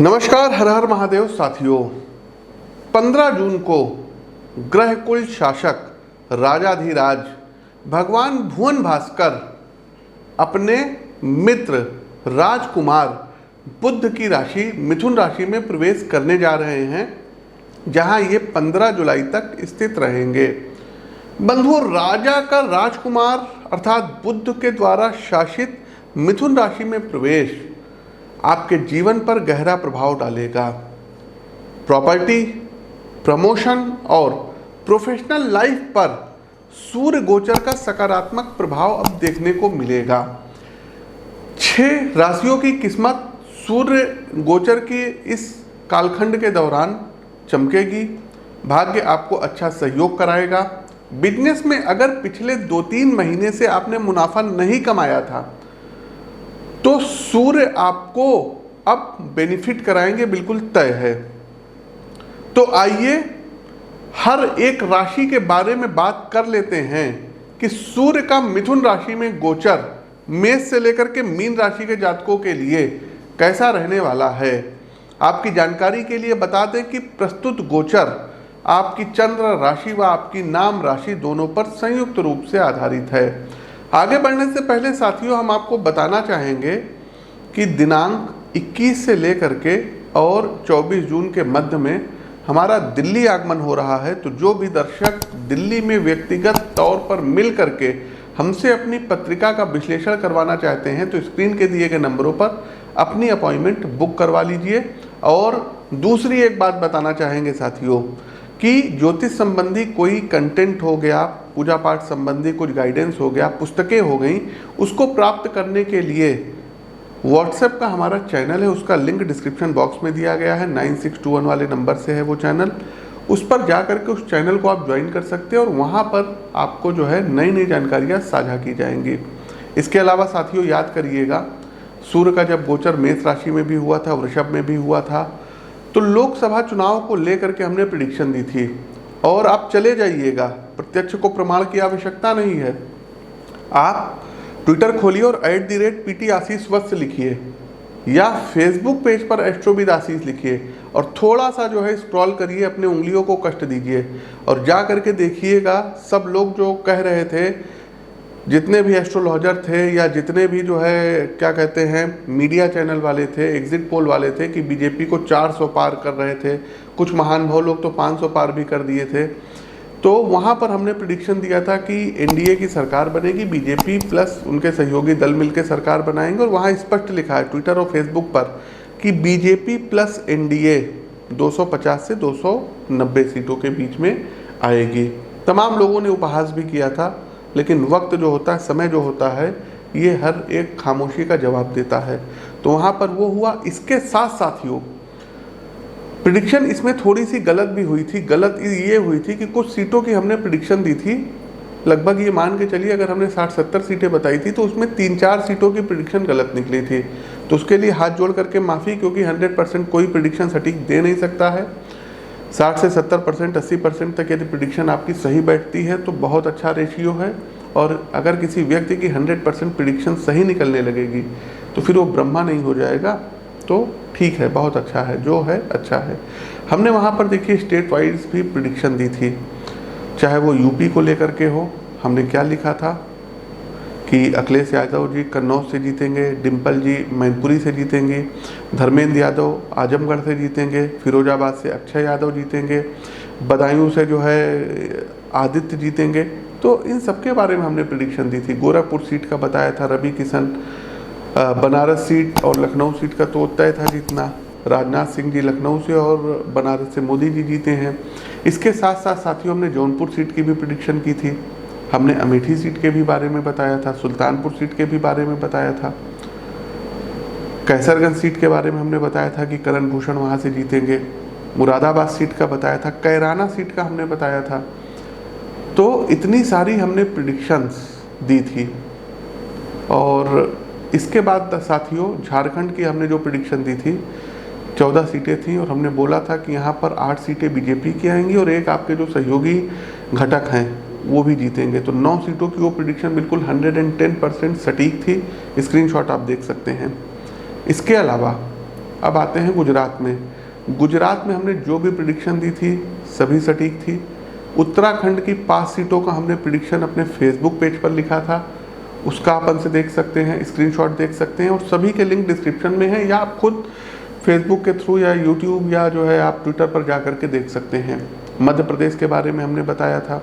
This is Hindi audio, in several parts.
नमस्कार, हर हर महादेव साथियों। 15 जून को ग्रह कुल शासक राजाधिराज भगवान भुवन भास्कर अपने मित्र राजकुमार बुध की राशि मिथुन राशि में प्रवेश करने जा रहे हैं, जहां ये 15 जुलाई तक स्थित रहेंगे। बंधुओं, राजा का राजकुमार अर्थात बुध के द्वारा शासित मिथुन राशि में प्रवेश आपके जीवन पर गहरा प्रभाव डालेगा। प्रॉपर्टी, प्रमोशन और प्रोफेशनल लाइफ पर सूर्य गोचर का सकारात्मक प्रभाव अब देखने को मिलेगा। 6 राशियों की किस्मत सूर्य गोचर की इस कालखंड के दौरान चमकेगी। भाग्य आपको अच्छा सहयोग कराएगा। बिजनेस में अगर पिछले 2-3 महीने से आपने मुनाफा नहीं कमाया था तो सूर्य आपको अब बेनिफिट कराएंगे, बिल्कुल तय है। तो आइए हर एक राशि के बारे में बात कर लेते हैं कि सूर्य का मिथुन राशि में गोचर मेष से लेकर के मीन राशि के जातकों के लिए कैसा रहने वाला है। आपकी जानकारी के लिए बता दें कि प्रस्तुत गोचर आपकी चंद्र राशि व आपकी नाम राशि दोनों पर संयुक्त रूप से आधारित है। आगे बढ़ने से पहले साथियों, हम आपको बताना चाहेंगे कि दिनांक 21 से लेकर के और 24 जून के मध्य में हमारा दिल्ली आगमन हो रहा है। तो जो भी दर्शक दिल्ली में व्यक्तिगत तौर पर मिल करके हमसे अपनी पत्रिका का विश्लेषण करवाना चाहते हैं तो स्क्रीन के दिए गए नंबरों पर अपनी अपॉइंटमेंट बुक करवा लीजिए। और दूसरी एक बात बताना चाहेंगे साथियों कि ज्योतिष संबंधी कोई कंटेंट हो गया, पूजा पाठ संबंधी कुछ गाइडेंस हो गया, पुस्तकें हो गई, उसको प्राप्त करने के लिए व्हाट्सएप का हमारा चैनल है, उसका लिंक डिस्क्रिप्शन बॉक्स में दिया गया है। 9621 वाले नंबर से है वो चैनल। उस पर जा करके उस चैनल को आप ज्वाइन कर सकते हैं और वहाँ पर आपको जो है नई नई जानकारियाँ साझा की जाएंगी। इसके अलावा साथियों याद करिएगा, सूर्य का जब गोचर मेष राशि में भी हुआ था, वृषभ में भी हुआ था, तो लोकसभा चुनाव को लेकर के हमने प्रेडिक्शन दी थी। और आप चले जाइएगा, प्रत्यक्ष को प्रमाण की आवश्यकता नहीं है। आप ट्विटर खोलिए और @PT आशीष वत्स लिखिए या फेसबुक पेज पर एस्ट्रोविद आशीष लिखिए और थोड़ा सा जो है स्क्रॉल करिए, अपने उंगलियों को कष्ट दीजिए और जा करके देखिएगा सब लोग जो कह रहे थे, जितने भी एस्ट्रोलॉजर थे या जितने भी जो है क्या कहते हैं मीडिया चैनल वाले थे, एग्जिट पोल वाले थे कि बीजेपी को 400 पार कर रहे थे, कुछ महान भाव लोग तो 500 पार भी कर दिए थे। तो वहाँ पर हमने प्रेडिक्शन दिया था कि एनडीए की सरकार बनेगी, बीजेपी प्लस उनके सहयोगी दल मिलकर सरकार बनाएंगे। और वहाँ स्पष्ट लिखा है ट्विटर और फेसबुक पर कि बीजेपी प्लस एनडीए 250 से 290 सीटों के बीच में आएगी। तमाम लोगों ने उपहास भी किया था, लेकिन वक्त जो होता है, समय जो होता है, ये हर एक खामोशी का जवाब देता है। तो वहाँ पर वो हुआ। इसके साथ साथियों प्रेडिक्शन इसमें थोड़ी सी गलत भी हुई थी। गलत ये हुई थी कि कुछ सीटों की हमने प्रेडिक्शन दी थी, लगभग ये मान के चलिए अगर हमने 60-70 सीटें बताई थी तो उसमें 3-4 सीटों की प्रेडिक्शन गलत निकली थी। तो उसके लिए हाथ जोड़ करके माफ़ी, क्योंकि 100% कोई प्रेडिक्शन सटीक दे नहीं सकता है। 60 से 70%, 80% तक यदि प्रेडिक्शन आपकी सही बैठती है तो बहुत अच्छा रेशियो है। और अगर किसी व्यक्ति की 100% प्रेडिक्शन सही निकलने लगेगी तो फिर वो ब्रह्मा नहीं हो जाएगा। तो ठीक है, बहुत अच्छा है, जो है अच्छा है। हमने वहाँ पर देखिए स्टेट वाइज भी प्रेडिक्शन दी थी, चाहे वो यूपी को लेकर के हो। हमने क्या लिखा था कि अखिलेश यादव जी कन्नौज से जीतेंगे, डिम्पल जी मैनपुरी से जीतेंगे, धर्मेंद्र यादव आजमगढ़ से जीतेंगे, फिरोजाबाद से अक्षय यादव जीतेंगे, बदायूं से जो है आदित्य जीतेंगे। तो इन सबके बारे में हमने प्रेडिक्शन दी थी। गोरखपुर सीट का बताया था रवि किशन, बनारस सीट और लखनऊ सीट का तो तय था जीतना। राजनाथ सिंह जी लखनऊ से और बनारस से मोदी जी जीते हैं। इसके साथ साथ साथियों हमने जौनपुर सीट की भी प्रेडिक्शन की थी। हमने अमेठी सीट के भी बारे में बताया था, सुल्तानपुर सीट के भी बारे में बताया था, कैसरगंज सीट के बारे में हमने बताया था कि करण भूषण वहाँ से जीतेंगे, मुरादाबाद सीट का बताया था, कैराना सीट का हमने बताया था। तो इतनी सारी हमने प्रेडिक्शंस दी थी। और इसके बाद साथियों झारखंड की हमने जो प्रेडिक्शन दी थी 14 सीटें थी और हमने बोला था कि यहाँ पर 8 सीटें बीजेपी की आएंगी और एक आपके जो सहयोगी घटक हैं वो भी जीतेंगे। तो 9 सीटों की वो प्रेडिक्शन बिल्कुल 110% सटीक थी। स्क्रीनशॉट आप देख सकते हैं। इसके अलावा अब आते हैं गुजरात में। गुजरात में हमने जो भी प्रिडिक्शन दी थी सभी सटीक थी। उत्तराखंड की 5 सीटों का हमने प्रिडिक्शन अपने फेसबुक पेज पर लिखा था, उसका आप से देख सकते हैं, स्क्रीनशॉट देख सकते हैं और सभी के लिंक डिस्क्रिप्शन में है, या आप खुद फेसबुक के थ्रू या यूट्यूब या जो है आप ट्विटर पर जा कर के देख सकते हैं। मध्य प्रदेश के बारे में हमने बताया था।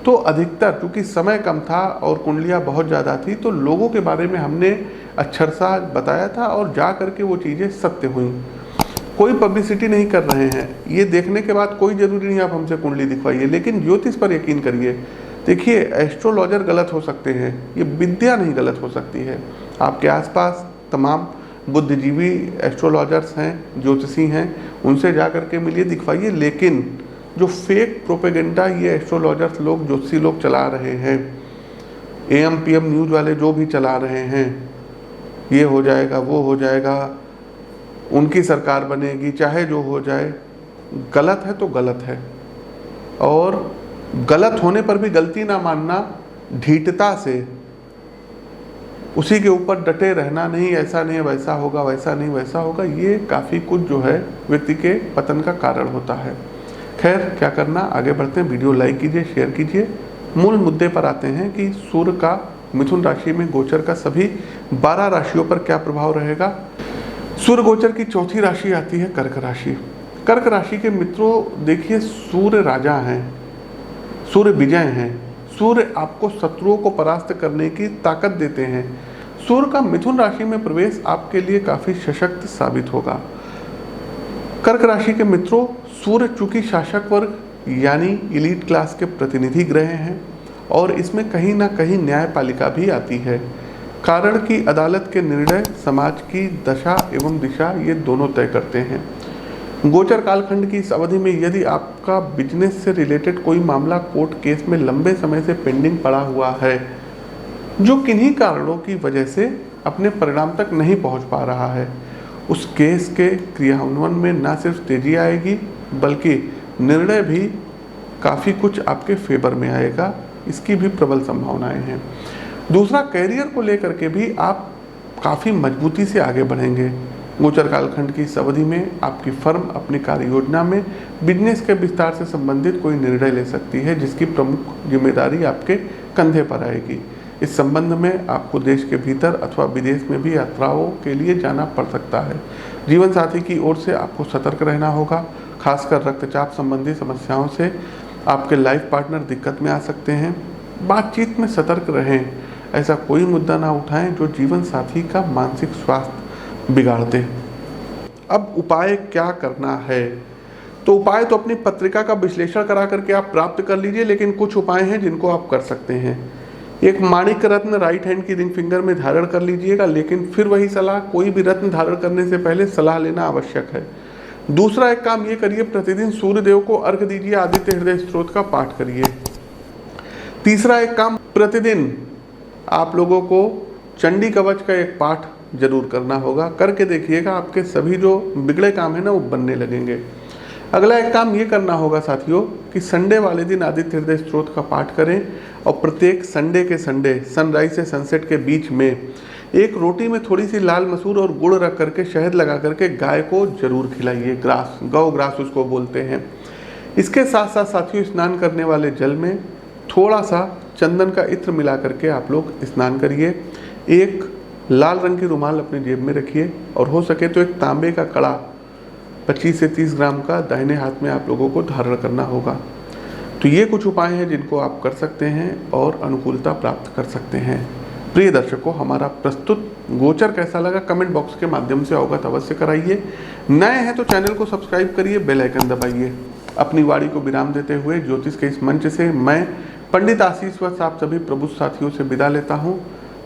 तो अधिकतर चूँकि समय कम था और कुंडलियाँ बहुत ज़्यादा थी तो लोगों के बारे में हमने अक्षरशः बताया था और जा कर के वो चीज़ें सत्य हुई। कोई पब्लिसिटी नहीं कर रहे हैं, ये देखने के बाद कोई ज़रूरी नहीं आप हमसे कुंडली दिखवाइए, लेकिन ज्योतिष पर यकीन करिए। देखिए, एस्ट्रोलॉजर गलत हो सकते हैं, ये विद्या नहीं गलत हो सकती है। आपके आसपास तमाम बुद्धिजीवी एस्ट्रोलॉजर्स हैं, ज्योतिषी हैं, उनसे जा कर के मिलिए, दिखवाइए। लेकिन जो फेक प्रोपेगेंडा ये एस्ट्रोलॉजर्स लोग, ज्योतिषी लोग चला रहे हैं, AM PM न्यूज़ वाले जो भी चला रहे हैं, ये हो जाएगा, वो हो जाएगा, उनकी सरकार बनेगी, चाहे जो हो जाए, गलत है तो गलत है। और गलत होने पर भी गलती ना मानना, ढीठता से उसी के ऊपर डटे रहना, नहीं ऐसा नहीं है, वैसा होगा, वैसा नहीं वैसा होगा, ये काफ़ी कुछ जो है व्यक्ति के पतन का कारण होता है। खैर, क्या करना, आगे बढ़ते हैं। वीडियो लाइक कीजिए, शेयर कीजिए। मूल मुद्दे पर आते हैं कि सूर्य का मिथुन राशि में गोचर का सभी 12 राशियों पर क्या प्रभाव रहेगा। सूर्य गोचर की चौथी राशि आती है कर्क राशि। कर्क राशि के मित्रों, देखिए, सूर्य राजा हैं, सूर्य विजय हैं, सूर्य आपको शत्रुओं को परास्त करने की ताकत देते हैं। सूर्य का मिथुन राशि में प्रवेश आपके लिए काफ़ी सशक्त साबित होगा। कर्क राशि के मित्रों, सूर्य चूंकि शासक वर्ग यानी इलीट क्लास के प्रतिनिधि ग्रह हैं और इसमें कहीं ना कहीं न्यायपालिका भी आती है। कारण कि अदालत के निर्णय समाज की दशा एवं दिशा ये दोनों तय करते हैं। गोचर कालखंड की इस अवधि में यदि आपका बिजनेस से रिलेटेड कोई मामला कोर्ट केस में लंबे समय से पेंडिंग पड़ा हुआ है, जो किन्हीं कारणों की वजह से अपने परिणाम तक नहीं पहुंच पा रहा है, उस केस के क्रियान्वयन में न सिर्फ तेजी आएगी बल्कि निर्णय भी काफ़ी कुछ आपके फेवर में आएगा, इसकी भी प्रबल संभावनाएं हैं। दूसरा, कैरियर को लेकर के भी आप काफ़ी मजबूती से आगे बढ़ेंगे। गोचर कालखंड की इस अवधि में आपकी फर्म अपनी कार्य योजना में बिजनेस के विस्तार से संबंधित कोई निर्णय ले सकती है, जिसकी प्रमुख जिम्मेदारी आपके कंधे पर आएगी। इस संबंध में आपको देश के भीतर अथवा विदेश में भी यात्राओं के लिए जाना पड़ सकता है। जीवन साथी की ओर से आपको सतर्क रहना होगा, खासकर रक्तचाप संबंधी समस्याओं से आपके लाइफ पार्टनर दिक्कत में आ सकते हैं। बातचीत में सतर्क रहें, ऐसा कोई मुद्दा ना उठाएं जो जीवन साथी का मानसिक स्वास्थ्य बिगाड़ दे। अब उपाय क्या करना है? तो उपाय तो अपनी पत्रिका का विश्लेषण करा करके आप प्राप्त कर लीजिए, लेकिन कुछ उपाय हैं जिनको आप कर सकते हैं। एक माणिक रत्न राइट हैंड की रिंग फिंगर में धारण कर लीजिएगा, लेकिन फिर वही सलाह, कोई भी रत्न धारण करने से पहले सलाह लेना आवश्यक है। दूसरा एक काम ये करिए, प्रतिदिन सूर्य देव को अर्घ्य दीजिए, आदित्य हृदय स्तोत्र का पाठ करिए। तीसरा एक काम, प्रतिदिन आप लोगों को चंडी कवच का एक पाठ जरूर करना होगा। करके देखिएगा, आपके सभी जो बिगड़े काम है ना वो बनने लगेंगे। अगला एक काम ये करना होगा साथियों कि संडे वाले दिन आदित्य हृदय स्तोत्र का पाठ करें और प्रत्येक संडे के संडे सनराइज से सनसेट के बीच में एक रोटी में थोड़ी सी लाल मसूर और गुड़ रख करके शहद लगा करके गाय को जरूर खिलाइए। ग्रास, गौ ग्रास उसको बोलते हैं। इसके साथ साथ साथियों, स्नान करने वाले जल में थोड़ा सा चंदन का इत्र मिला करके आप लोग स्नान करिए। एक लाल रंग की रुमाल अपनी जेब में रखिए और हो सके तो एक तांबे का कड़ा 25 से 30 ग्राम का दाहिने हाथ में आप लोगों को धारण करना होगा। तो ये कुछ उपाय हैं जिनको आप कर सकते हैं और अनुकूलता प्राप्त कर सकते हैं। प्रिय दर्शकों, हमारा प्रस्तुत गोचर कैसा लगा कमेंट बॉक्स के माध्यम से अवगत अवश्य कराइए। नए हैं तो चैनल को सब्सक्राइब करिए, बेल आइकन दबाइए। अपनी वाणी को विराम देते हुए ज्योतिष के इस मंच से मैं पंडित आशीष वत्स आप सभी प्रबुद्ध साथियों से विदा लेता हूँ।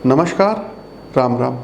नमस्कार, राम राम।